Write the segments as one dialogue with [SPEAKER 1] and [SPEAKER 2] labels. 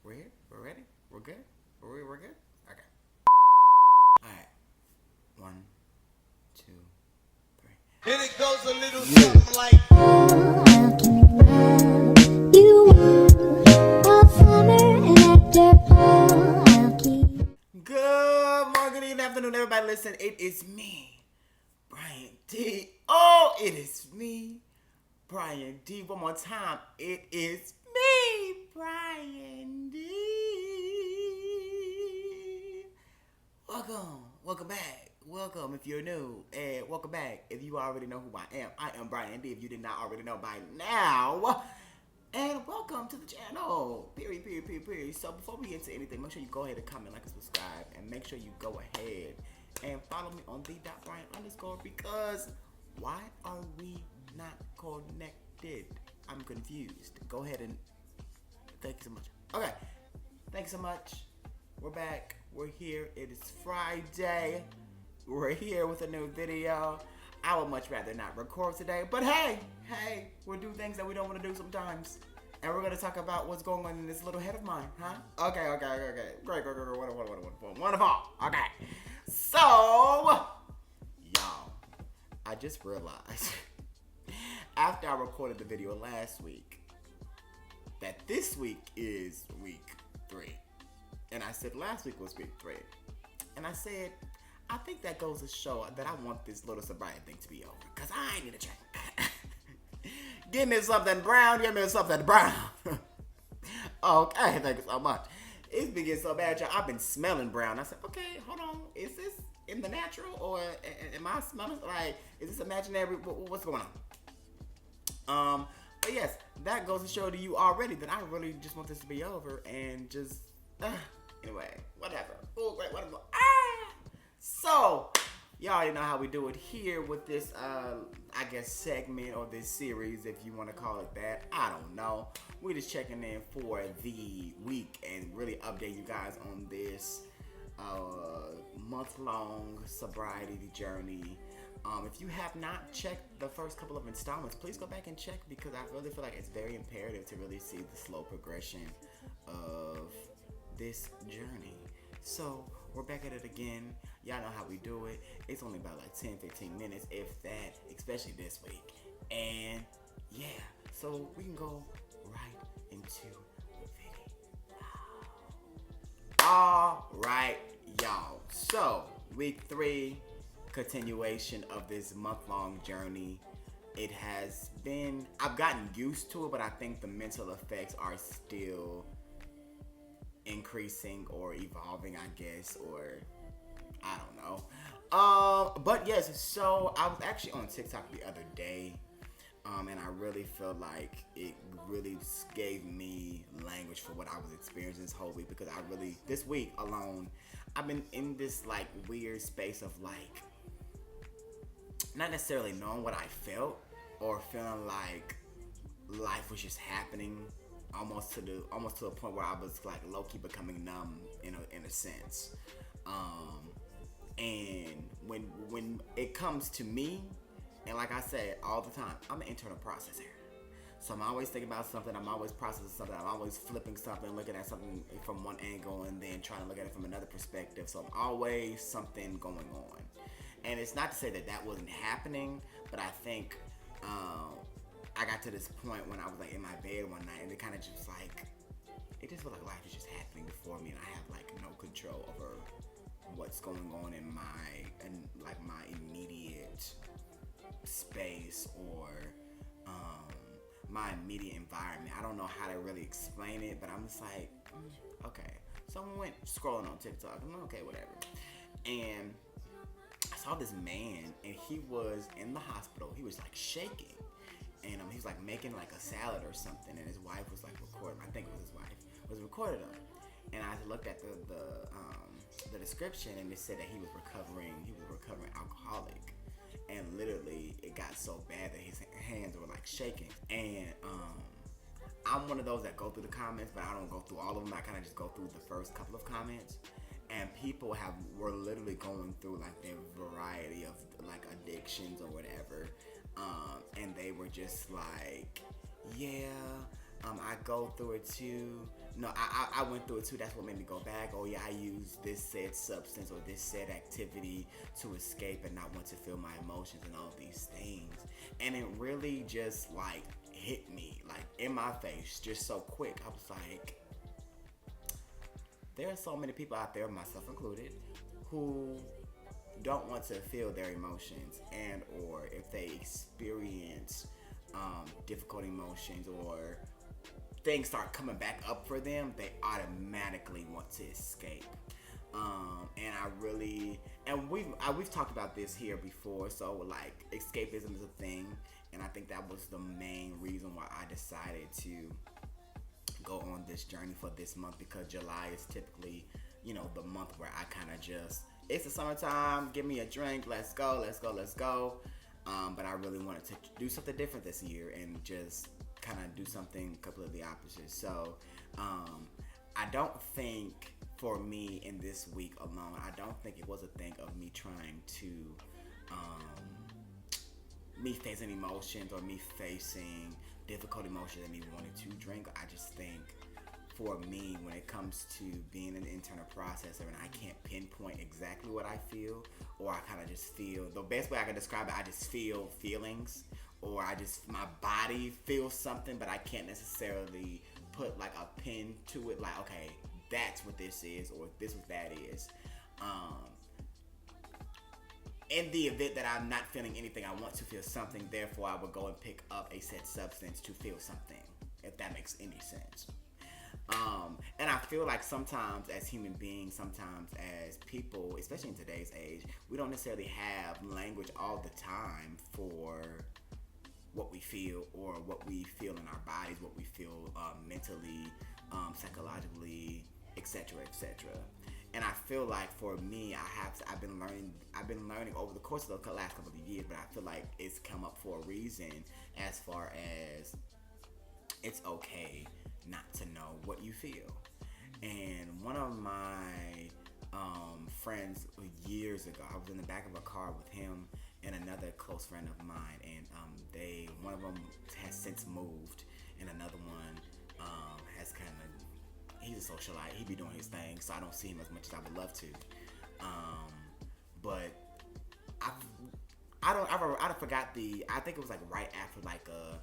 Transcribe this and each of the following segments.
[SPEAKER 1] We're here. We're ready. We're good. We're good. Okay. All right. One, two, three.
[SPEAKER 2] And it goes a little something like.
[SPEAKER 1] Good morning, good evening, afternoon, everybody. Listen, it is me, Brian D. Oh, it is me, Brian D. One more time. It is me, Brian D. Welcome back. Welcome if you're new, and welcome back if you already know who I am. I am Brian D. If you did not already know by now. And welcome to the channel. Period. So before we get into anything, make sure you go ahead and comment, like, and subscribe, and make sure you go ahead and follow me on the.brian_ because why are we not connected? I'm confused. Go ahead and thank you so much. Okay, thanks so much. We're back. We're here. It is Friday. We're here with a new video. I would much rather not record today, but hey, we'll do things that we don't want to do sometimes. And we're going to talk about what's going on in this little head of mine, huh? Okay. Great. Wonderful. Okay. So, y'all, I just realized after I recorded the video last week that this week is week 3. And I said last week was week 3. And I said, I think that goes to show that I want this little sobriety thing to be over. Because I need a drink. Give me something brown. Okay, thank you so much. It's been getting so bad, y'all. I've been smelling brown. I said, okay, hold on. Is this in the natural? Or am I smelling like, is this imaginary? What's going on? But yes, that goes to show to you already that I really just want this to be over. And just, anyway, whatever. Oh, great, whatever. So, y'all already know how we do it here with this, I guess, segment or this series, if you want to call it that. I don't know. We're just checking in for the week and really update you guys on this month-long sobriety journey. If you have not checked the first couple of installments, please go back and check because I really feel like it's very imperative to really see the slow progression of this journey. So, we're back at it again. Y'all know how we do it. It's only about like 10-15 minutes, if that, especially this week. And yeah, so we can go right into the video. All right, y'all. So, week 3, continuation of this month-long journey. It has been, I've gotten used to it, but I think the mental effects are still increasing or evolving, I guess, or I don't know. But yes, so I was actually on TikTok the other day, and I really feel like it really gave me language for what I was experiencing this whole week because this week alone, I've been in this like weird space of like not necessarily knowing what I felt or feeling like life was just happening almost to a point where I was like low-key becoming numb in a sense. And when it comes to me, and like I said all the time, I'm an internal processor. So I'm always thinking about something, I'm always processing something, I'm always flipping something, looking at something from one angle and then trying to look at it from another perspective. So I'm always something going on. And it's not to say that wasn't happening, but I think I got to this point when I was like in my bed one night and it kind of just like, it just felt like life is just happening before me and I have like no control over what's going on in my immediate space or my immediate environment. I don't know how to really explain it, but I'm just like, okay. So I went scrolling on TikTok. I'm like, okay, whatever. And I saw this man and he was in the hospital. He was like shaking. And he was like making like a salad or something, and his wife was like recording. I think it was his wife was recording him. And I looked at the description, and it said that he was recovering alcoholic. And literally, it got so bad that his hands were like shaking. And I'm one of those that go through the comments, but I don't go through all of them. I kind of just go through the first couple of comments. And people were literally going through like their variety of like addictions or whatever. And they were just like, yeah, I go through it too. No, I went through it too. That's what made me go back. Oh yeah, I used this said substance or this said activity to escape and not want to feel my emotions and all these things. And it really just like hit me like in my face just so quick. I was like, there are so many people out there, myself included, who don't want to feel their emotions, and or if they experience difficult emotions or things start coming back up for them, they automatically want to escape. And I really, and we've talked about this here before. So like escapism is a thing, and I think that was the main reason why I decided to go on this journey for this month, because July is typically, the month where I kind of just, it's the summertime, give me a drink, let's go. But I really wanted to do something different this year and just kind of do something completely opposite. So I don't think for me in this week alone, I don't think it was a thing of me trying to me facing emotions or me facing difficult emotions and me wanting to drink. I just think for me, when it comes to being an internal processor and I can't pinpoint exactly what I feel, or I kind of just feel, the best way I can describe it, I just feel feelings, or my body feels something, but I can't necessarily put like a pin to it, like, okay, that's what this is, or this is what that is. In the event that I'm not feeling anything, I want to feel something, therefore I would go and pick up a said substance to feel something, if that makes any sense. And I feel like sometimes as human beings, sometimes as people, especially in today's age, we don't necessarily have language all the time for what we feel, or what we feel in our bodies, what we feel mentally, psychologically, etc., etc. And I feel like for me, I've been learning over the course of the last couple of years, but I feel like it's come up for a reason, as far as it's okay not to know what you feel. And one of my friends years ago, I was in the back of a car with him and another close friend of mine, and one of them has since moved, and another one has kind of, he's a socialite, he be doing his thing, so I don't see him as much as I would love to. But I forgot I think it was like right after like a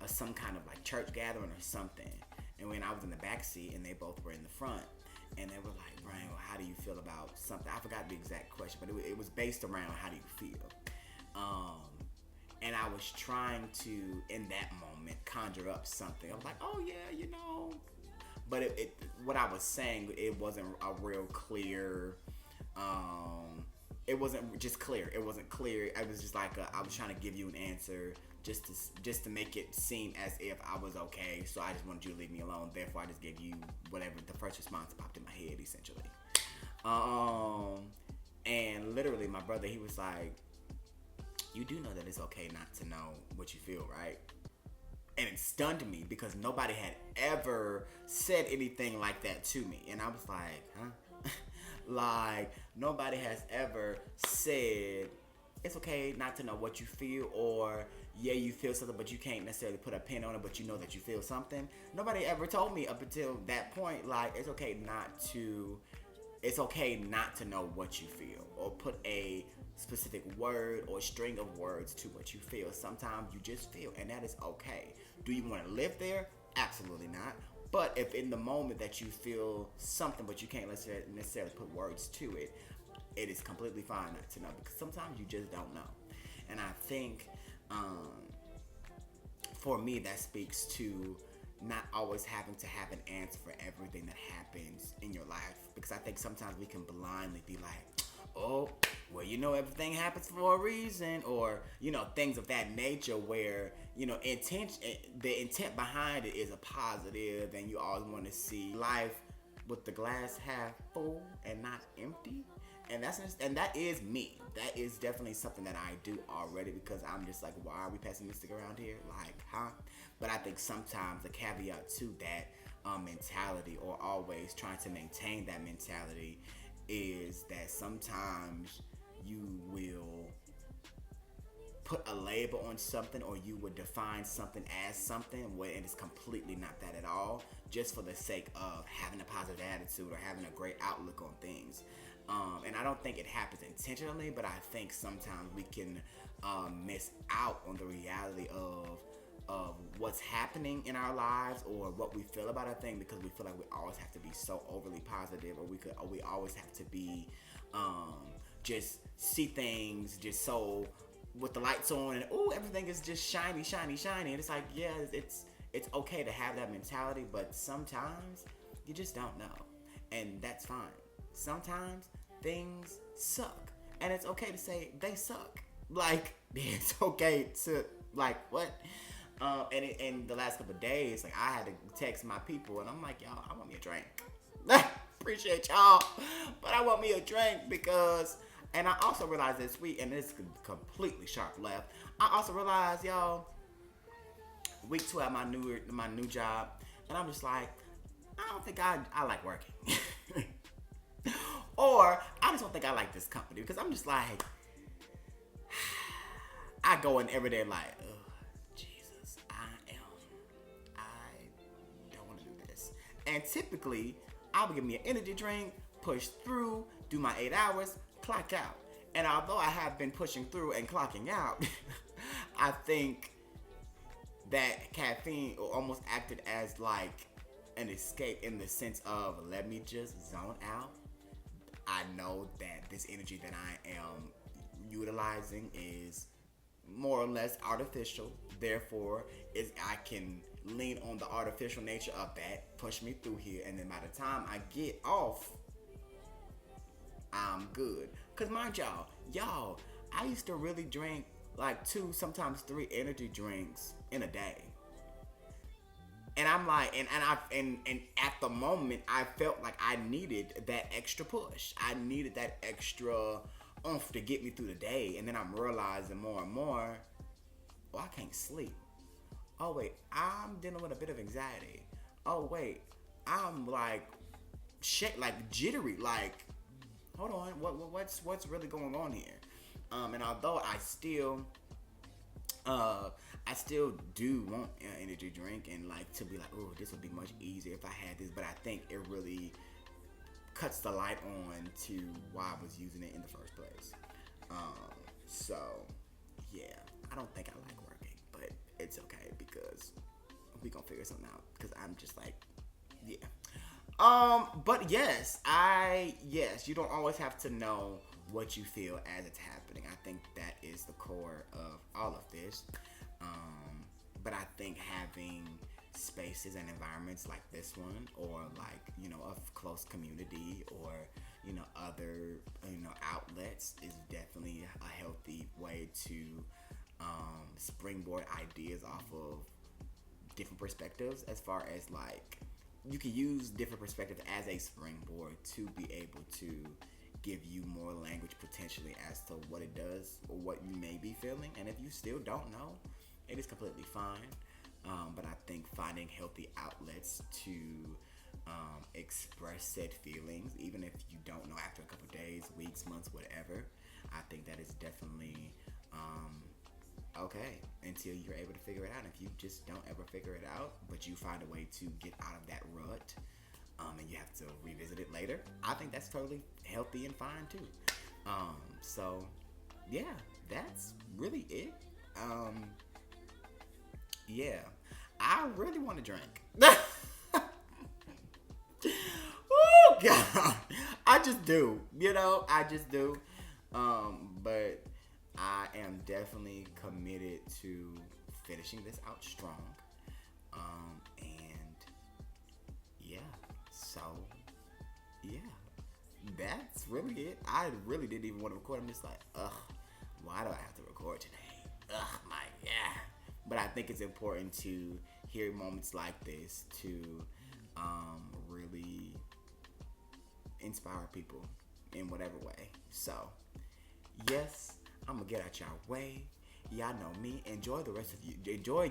[SPEAKER 1] some kind of like church gathering or something. And when I was in the back seat and they both were in the front, and they were like, Brian, well, how do you feel about something? I forgot the exact question, but it was based around how do you feel. And I was trying to, in that moment, conjure up something. I was like, oh yeah, But what I was saying, it wasn't a real clear, it wasn't just clear. It wasn't clear. I was just like, I was trying to give you an answer just to make it seem as if I was okay. So I just wanted you to leave me alone. Therefore, I just gave you whatever the first response popped in my head, essentially. And literally, my brother, he was like, you do know that it's okay not to know what you feel, right? And it stunned me because nobody had ever said anything like that to me. And I was like, huh? Like, nobody has ever said it's okay not to know what you feel, or yeah, you feel something, but you can't necessarily put a pin on it, but you know that you feel something. Nobody ever told me up until that point, like, it's okay not to know what you feel, or put a specific word or string of words to what you feel. Sometimes you just feel, and that is okay. Do you want to live there? Absolutely not. But if in the moment that you feel something, but you can't necessarily put words to it, it is completely fine not to know, because sometimes you just don't know. And I think for me, that speaks to not always having to have an answer for everything that happens in your life, because I think sometimes we can blindly be like, oh, well, everything happens for a reason, or things of that nature, where the intent behind it is a positive, and you always want to see life with the glass half full and not empty. And that is me. That is definitely something that I do already, because I'm just like, why are we pessimistic around here? Like, huh? But I think sometimes the caveat to that mentality, or always trying to maintain that mentality, is that sometimes you will put a label on something, or you would define something as something when it is completely not that at all, just for the sake of having a positive attitude or having a great outlook on things. And I don't think it happens intentionally, but I think sometimes we can miss out on the reality of what's happening in our lives or what we feel about a thing, because we feel like we always have to be so overly positive, or we always have to be just see things just so with the lights on and everything is just shiny. And it's like, yeah, it's okay to have that mentality, but sometimes you just don't know, and that's fine. Sometimes things suck, and it's okay to say they suck. Like, it's okay to, like, what? And in the last couple of days, like, I had to text my people, and I'm like, y'all, I want me a drink. Appreciate y'all, but I want me a drink because, and I also realized this week, and it's completely sharp left, I also realized, y'all, week 2 at my new job, and I'm just like, I don't think I like working. Or I just don't think I like this company, because I'm just like, I go in every day like, Jesus, I don't want to do this. And typically, I would give me an energy drink, push through, do my 8 hours, clock out. And although I have been pushing through and clocking out, I think that caffeine almost acted as like an escape, in the sense of, let me just zone out. I know that this energy that I am utilizing is more or less artificial. Therefore, I can lean on the artificial nature of that, push me through here, and then by the time I get off, I'm good. Cause mind y'all, I used to really drink like 2, sometimes 3 energy drinks in a day. And I'm like, and at the moment, I felt like I needed that extra push. I needed that extra oomph to get me through the day. And then I'm realizing more and more, I can't sleep. Oh wait, I'm dealing with a bit of anxiety. Oh wait, I'm like like jittery. Like, hold on, what's really going on here? And although I still do want an energy drink, and like to be like, this would be much easier if I had this, but I think it really cuts the light on to why I was using it in the first place. So yeah, I don't think I like working, but it's okay because we gonna figure something out, because I'm just like, yeah. But yes, you don't always have to know what you feel as it's happening. I think that is the core of all of this. But I think having spaces and environments like this one, or like, a close community, or, other, outlets, is definitely a healthy way to springboard ideas off of different perspectives, as far as like, you can use different perspectives as a springboard to be able to give you more language potentially as to what it does or what you may be feeling. And if you still don't know, it is completely fine. But I think finding healthy outlets to express said feelings, even if you don't know after a couple days, weeks, months, whatever, I think that is definitely okay until you're able to figure it out. If you just don't ever figure it out, but you find a way to get out of that rut, and you have to revisit it later, I think that's totally healthy and fine too. So yeah, that's really it. Yeah, I really want to drink. Oh God, I just do. I just do. But I am definitely committed to finishing this out strong. And yeah, so yeah, that's really it. I really didn't even want to record. I'm just like, why do I have to record today? My yeah. But I think it's important to hear moments like this to really inspire people in whatever way. So, yes, I'm gonna get out y'all way. Y'all know me. Enjoy the rest of you. Enjoy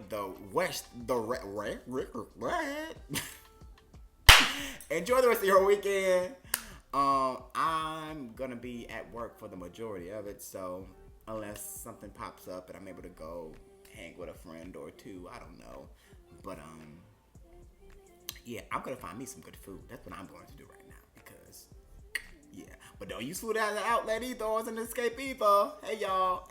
[SPEAKER 1] enjoy the rest of your weekend. I'm gonna be at work for the majority of it, so unless something pops up and I'm able to go hang with a friend or two. I don't know, but yeah, I'm gonna find me some good food. That's what I'm going to do right now because yeah. But don't use food as an outlet either or as an escape either. Hey y'all,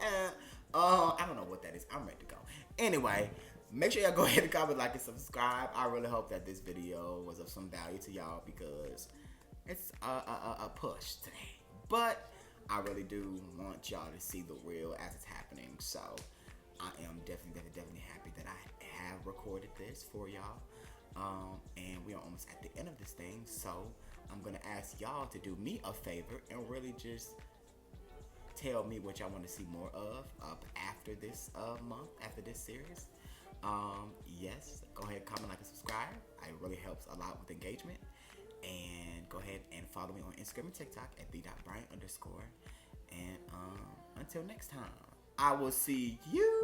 [SPEAKER 1] I don't know what that is. I'm ready to go. Anyway, make sure y'all go ahead and comment, like, and subscribe. I really hope that this video was of some value to y'all because it's a push today. But I really do want y'all to see the real as it's happening. So I am definitely happy that I have recorded this for y'all. And we are almost at the end of this thing. So I'm going to ask y'all to do me a favor and really just tell me what y'all want to see more of after this month, after this series. Yes, go ahead, comment, like, and subscribe. It really helps a lot with engagement. And go ahead and follow me on Instagram and TikTok at the.bryant_. And until next time, I will see you